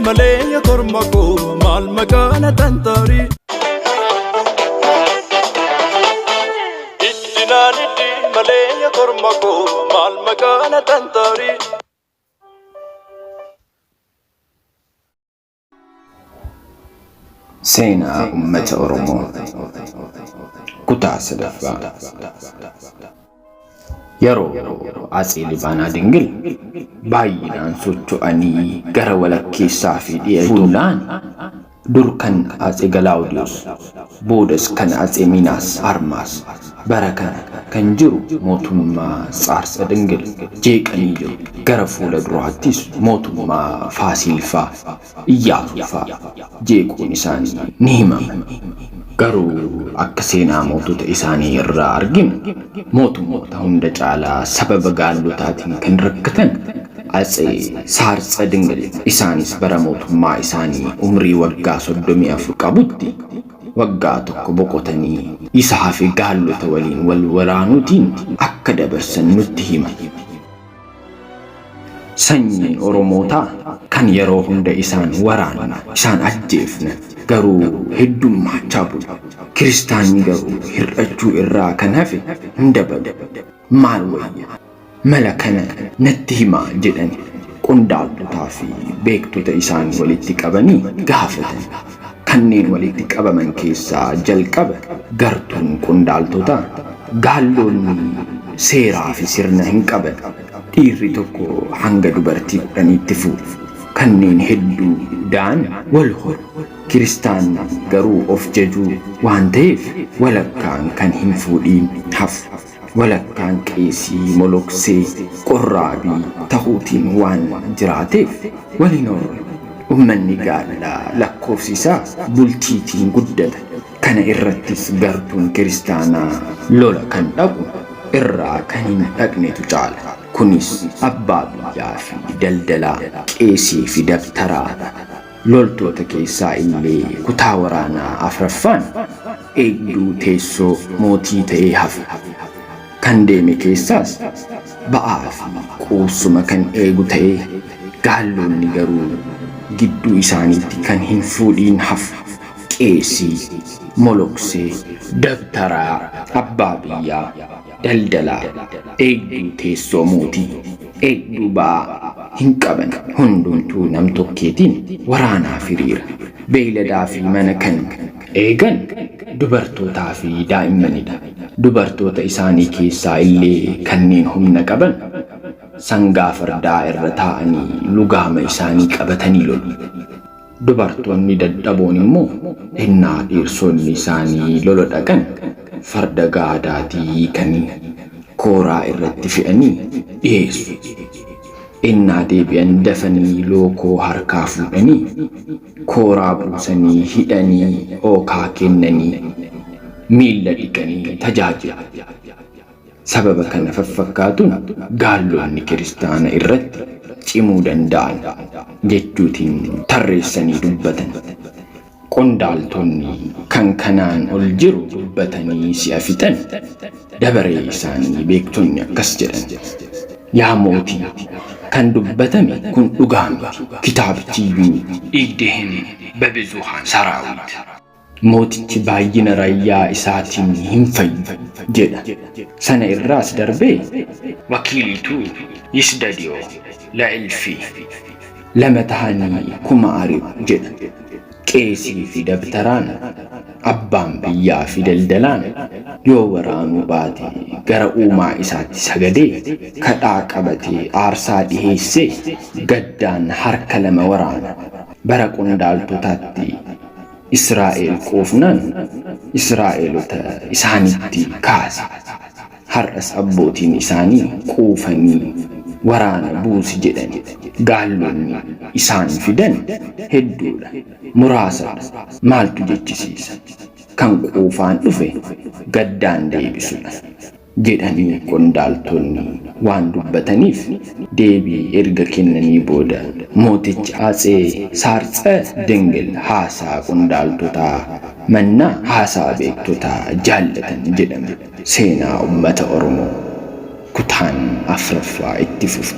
ملي كرمكو مال مكانة تنطري إجناني ملي كرمكو مال مكانة تنطري سينا أمة أورمو كتا سدفا يرو عسي لبانا دنجل باينان سوچو أني غر ولكي سافي ديالتو فولان دركن عسي غلاوديوس بودس كان عسي ميناس أرماس بركان كان جرو موتوما سارس دنجل جيك أني جرو غر فولا دروهاتيس موتوما فاسيل فا إيازو فا جيكو نساني نيما غرو أكسينا موتوت إساني الرا أرجم موتوموتا هندا جالا سبب غالو تاتين كن ركتن عسي سارس دنجل إسانيس برا موتوما إساني عمري وقا صدومي أفرقا بودي وقا تكو بقوتني إسحافي غالو تولين والورانوتين أكدا برسن نتهيما سنين أوروموتا كان يرو هندا إسان ورانا إسان أجيفنا غرو هدوم محجابو كريستاني غرو هرأجو إرا كان هفي هندبد مالوية ملكنا نتهما جدن قندال تافي بيكتو تإسان وليتك أبني غافتن كنين وليتك أبا من كيسا جلقب غرطن قندال توتا غالوني سيرا في سرنا هنقبن dhiirri tokko hanga dubartii kudhaniitti fuudhu kanneen hedduu daan wal horu kiristaanni garuu of jajuu waan ta'eef walakkaan kan hin fuudhiin hafu walakkaan qeesii moloksee qorraabii tahuutiin waan jiraateef waliin oolu ummanni gaadhaa lakkoofsisaa bultiitiin guddata kana irrattis gartuun kiristaanaa lola kan dhaqu irraa kan hin dhaqnetu caala kunis abbaa biyyaa fi daldalaa qeesii fi dabtaraa loltoota keessaa illee kutaa waraanaa afraffaan eegduu teessoo mootii ta'ee hafe kan deeme keessaas ba'aa fi quusuma kan eegu ta'ee gaalloonni garuu gidduu isaaniitti kan hin fuudhiin hafu qeesii moloksee dabtaraa abbaa biyyaa daldalaa eegduu teessoo mootii eegduu ba'aa hin qaban hundumtuu nam tokkeetiin waraanaaf hiriira beeyladaa fi mana kan eegan dubartootaa fi daa'immanidha dubartoota isaanii keessaa illee kanneen humna qaban sangaa fardaa irra taa'anii lugaama isaanii qabatanii lolu dubartoonni dadhaboon immoo innaa dhiirsoonni isaanii lola dhaqan farda gaadaatii kan kooraa irratti fe'anii dhiyeessu innaa deebi'an dafanii lookoo harkaa fuudhanii kooraa buusanii hidhanii ookaa kennanii miilla dhiqanii tajaajilu sababa kana faffakkaatuun gaalloonni kiristaana irratti cimuu danda'an jechuutiin tarreessanii dubbatan qondaaltonni kan kanaan ol jiru dubbatanii si'a fixan dabaree isaanii beektonni akkas jedhan yaa mootii kan dubbatame kun dhugaa miti kitaabichiyyuu dhiigdeen በብዙሃን ሰራዊት mootichi baay'ina raayyaa isaatiin hin fayyu jedha sana irraas darbee wakiilitu yisdadiyoo la'ilfi lama tahanii kuma ari'u jedha qeesii fi dabtaraan abbaan biyyaa fi daldalaan yoo waraanuu baate gara uumaa isaatti sagadee kadhaa qabatee aarsaa dhiheessee gaddaan harka lama waraana bara qondaaltotaatti Israa'el qoofnaan Israa'elota isaanitti kaase har'as abbootiin isaanii quufanii waraana buusi jedhani gaallonni isaan fidan hedduudha muraasadha maaltu jechisiisa kan quufaan dhufe gaddaan deebisudha jedhanii qondaaltonni waan dubbataniif deebii erga kennanii booda mootichi Atsee Saartse Dengel haasaa qondaaltotaa mannaa haasaa beektotaa jaallatan jedhama seenaa ummata Oromoo kutaan afraffaa itti fufa.